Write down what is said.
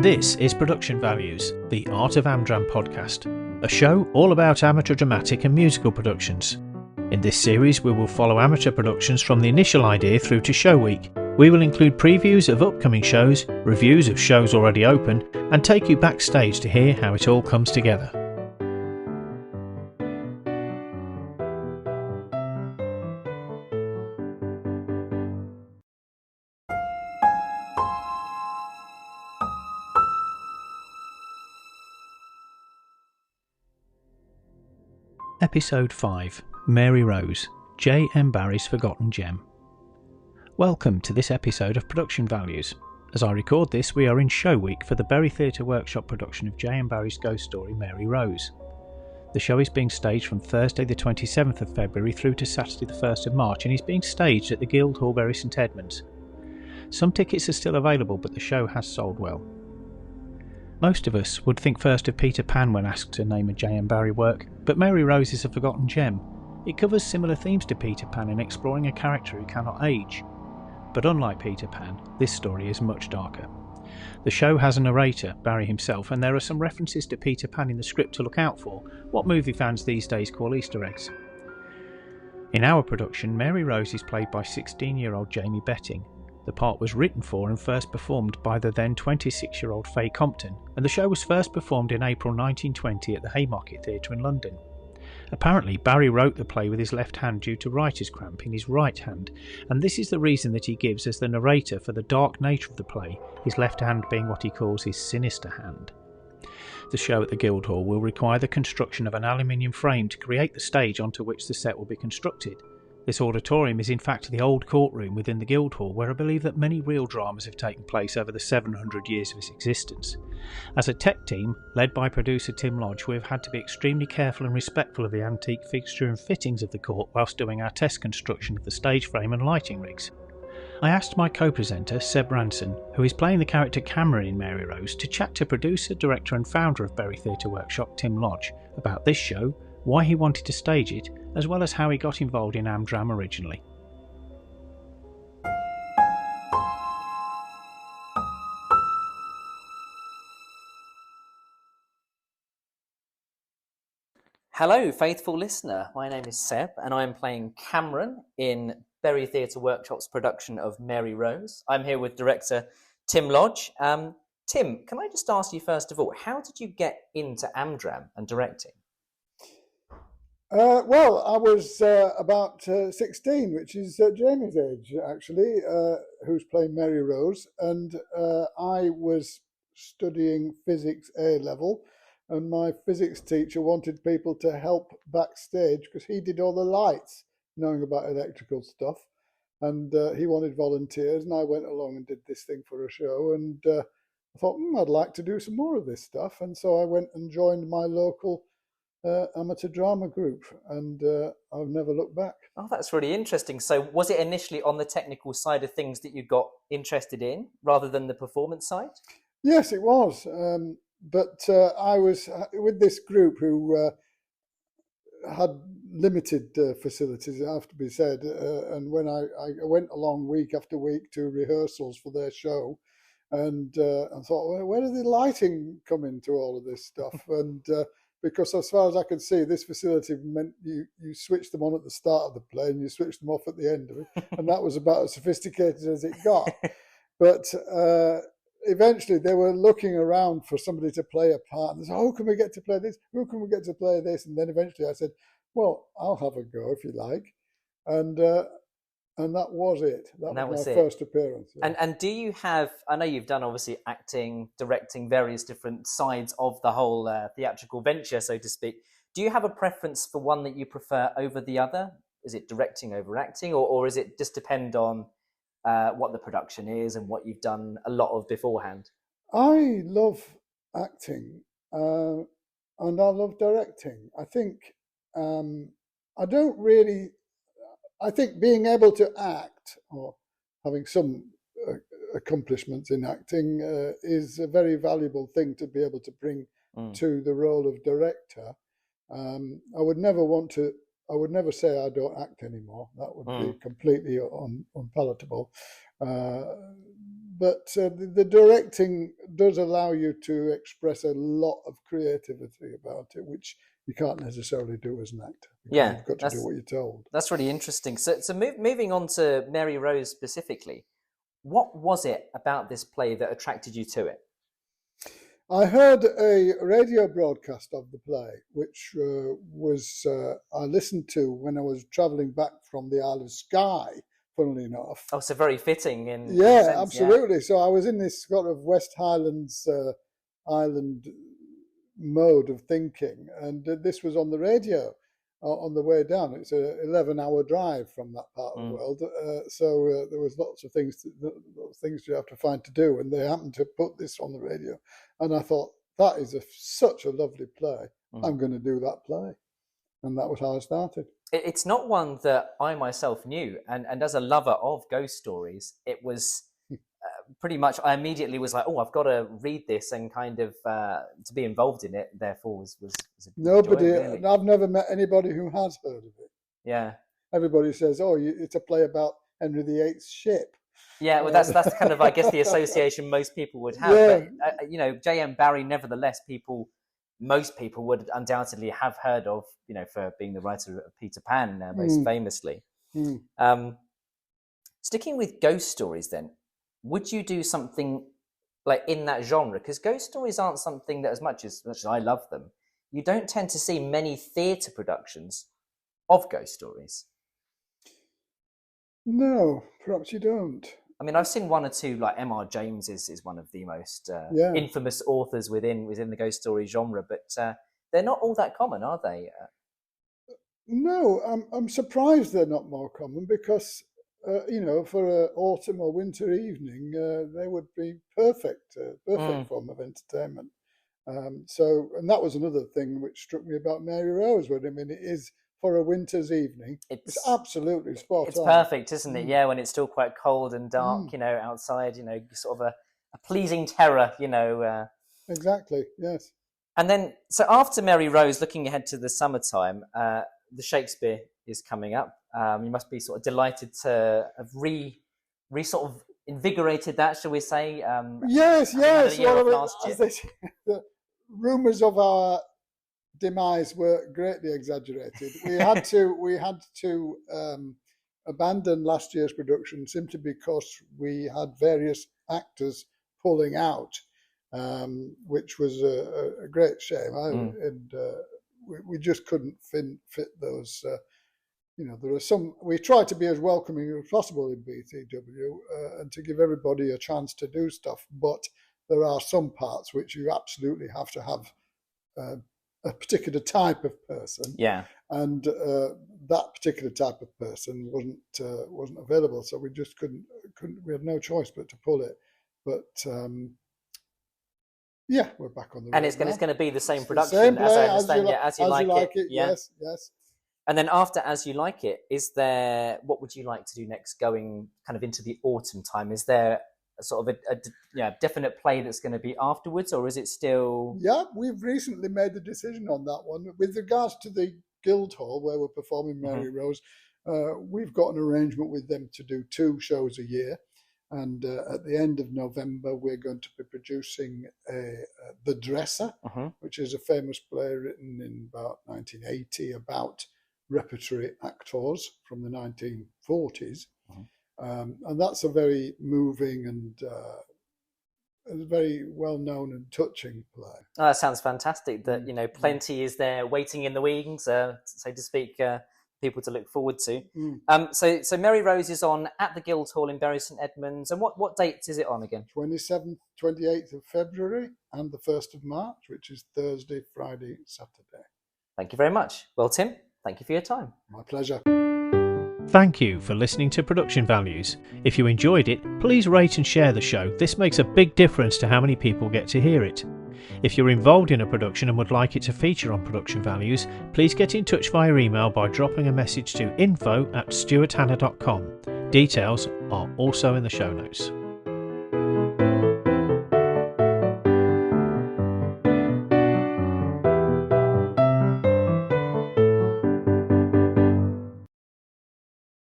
This is Production Values, the Art of Amdram podcast, a show all about amateur dramatic and musical productions. In this series, we will follow amateur productions from the initial idea through to show week. We will include previews of upcoming shows, reviews of shows already open, and take you backstage to hear how it all comes together. Episode 5, Mary Rose, J M Barries' Forgotten Gem. Welcome to this episode of Production Values. As I record this, we are in show week for the Bury Theatre Workshop production of J M Barries' ghost story Mary Rose. The show is being staged from Thursday the 27th of February through to Saturday the 1st of March and is being staged at the Guildhall, Bury St Edmunds. Some tickets are still available, but the show has sold well. Most of us would think first of Peter Pan when asked to name a J M Barrie work, but Mary Rose is a forgotten gem. It covers similar themes to Peter Pan in exploring a character who cannot age. But unlike Peter Pan, this story is much darker. The show has a narrator, Barrie himself, and there are some references to Peter Pan in the script to look out for, what movie fans these days call Easter eggs. In our production, Mary Rose is played by 16-year-old Jamie Betting. The part was written for and first performed by the then 26-year-old Faye Compton, and the show was first performed in April 1920 at the Haymarket Theatre in London. Apparently, Barrie wrote the play with his left hand due to writer's cramp in his right hand, and this is the reason that he gives as the narrator for the dark nature of the play, his left hand being what he calls his sinister hand. The show at the Guildhall will require the construction of an aluminium frame to create the stage onto which the set will be constructed. This auditorium is in fact the old courtroom within the Guildhall, where I believe that many real dramas have taken place over the 700 years of its existence. As a tech team, led by producer Tim Lodge, we have had to be extremely careful and respectful of the antique fixture and fittings of the court whilst doing our test construction of the stage frame and lighting rigs. I asked my co-presenter, Seb Ranson, who is playing the character Cameron in Mary Rose, to chat to producer, director and founder of Bury Theatre Workshop, Tim Lodge, about this show, why he wanted to stage it, as well as how he got involved in Amdram originally. Hello, faithful listener. My name is Seb, and I'm playing Cameron in Bury Theatre Workshop's production of Mary Rose. I'm here with director Tim Lodge. Tim, can I just ask you first of all, how did you get into Amdram and directing? Well, I was about 16, which is Jamie's age, actually, who's playing Mary Rose. And I was studying physics A-level, and my physics teacher wanted people to help backstage because he did all the lights, knowing about electrical stuff. And he wanted volunteers, and I went along and did this thing for a show. And I thought, I'd like to do some more of this stuff. And so I went and joined my local amateur drama group, and I've never looked back. Oh, that's really interesting. So was it initially on the technical side of things that you got interested in rather than the performance side? Yes, it was. But I was with this group who had limited facilities, it have to be said. And when I went along week after week to rehearsals for their show, and I thought, well, where did the lighting come into all of this stuff? And because as far as I could see, this facility meant you switched them on at the start of the play and you switched them off at the end of it. And that was about as sophisticated as it got. But eventually they were looking around for somebody to play a part. And they said, who can we get to play this? Who can we get to play this? And then eventually I said, well, I'll have a go if you like. And that was it. That was my first appearance. Yeah. And do you have, I know you've done obviously acting, directing, various different sides of the whole theatrical venture, so to speak. Do you have a preference for one that you prefer over the other? Is it directing over acting, or is it just depend on what the production is and what you've done a lot of beforehand? I love acting and I love directing. I think I think being able to act or having some accomplishments in acting is a very valuable thing to be able to bring to the role of director. I would never say I don't act anymore. That would be completely unpalatable. but the directing does allow you to express a lot of creativity about it, which you can't necessarily do as an actor. Yeah, you've got to do what you're told. That's really interesting. So moving on to Mary Rose specifically, what was it about this play that attracted you to it? I heard a radio broadcast of the play, which I listened to when I was travelling back from the Isle of Skye, funnily enough. Oh, so very fitting in Yeah, sense, absolutely. Yeah. So I was in this sort of West Highlands island mode of thinking, and this was on the radio on the way down. It's an 11-hour drive from that part of the world, so there was lots of things you have to find to do, and they happened to put this on the radio, and I thought, that is such a lovely play. I'm going to do that play, and that was how I started. It's not one that I myself knew, and as a lover of ghost stories, it was pretty much, I immediately was like, oh, I've got to read this, and kind of to be involved in it, therefore was nobody joy, really. I've never met anybody who has heard of it. Yeah, everybody says, oh, it's a play about Henry VIII's ship. Yeah, well, that's kind of, I guess, the association most people would have. Yeah. But J M Barries, nevertheless, most people would undoubtedly have heard of, for being the writer of Peter Pan, most famously. Sticking with ghost stories, then, would you do something like in that genre? Because ghost stories aren't something that, as much as I love them, you don't tend to see many theatre productions of ghost stories. No, perhaps you don't. I mean, I've seen one or two, like M.R. James is one of the most infamous authors within the ghost story genre, but they're not all that common, are they? No, I'm surprised they're not more common, because for an autumn or winter evening, they would be perfect form of entertainment. And that was another thing which struck me about Mary Rose. I mean, it is, for a winter's evening, it's absolutely spot on. It's perfect, isn't it? Yeah, when it's still quite cold and dark, outside, sort of a pleasing terror, Exactly, yes. And then, so after Mary Rose, looking ahead to the summertime, the Shakespeare is coming up. You must be sort of delighted to have sort of invigorated that, shall we say? Yes. Well, the rumours of our demise were greatly exaggerated. We had to abandon last year's production simply because we had various actors pulling out, which was a great shame. And we just couldn't fit those. There are some. We try to be as welcoming as possible in BTW and to give everybody a chance to do stuff, but there are some parts which you absolutely have to have a particular type of person, and that particular type of person wasn't available, so we just couldn't. We had no choice but to pull it. But we're back on the road. And it's going to be the same production, same play, as I understand. As you like it. Yes. And then after As You Like It, what would you like to do next, going kind of into the autumn time? Is there a sort of a definite play that's going to be afterwards, or is it still? Yeah, we've recently made the decision on that one. With regards to the Guildhall, where we're performing Mary Rose, we've got an arrangement with them to do 2 shows a year. And at the end of November, we're going to be producing The Dresser, which is a famous play written in about 1980 about repertory actors from the 1940s. And that's a very moving and a very well-known and touching play. Oh, that sounds fantastic. That plenty is there waiting in the wings, so to speak, people to look forward to. So Mary Rose is on at the Guildhall in Bury St Edmunds, and what dates is it on again? 27th, 28th of February, and the 1st of March, which is Thursday, Friday, Saturday. Thank you very much. Well, Tim, thank you for your time. My pleasure. Thank you for listening to Production Values. If you enjoyed it, please rate and share the show. This makes a big difference to how many people get to hear it. If you're involved in a production and would like it to feature on Production Values, please get in touch via email by dropping a message to info@stuarthanna.com. Details are also in the show notes.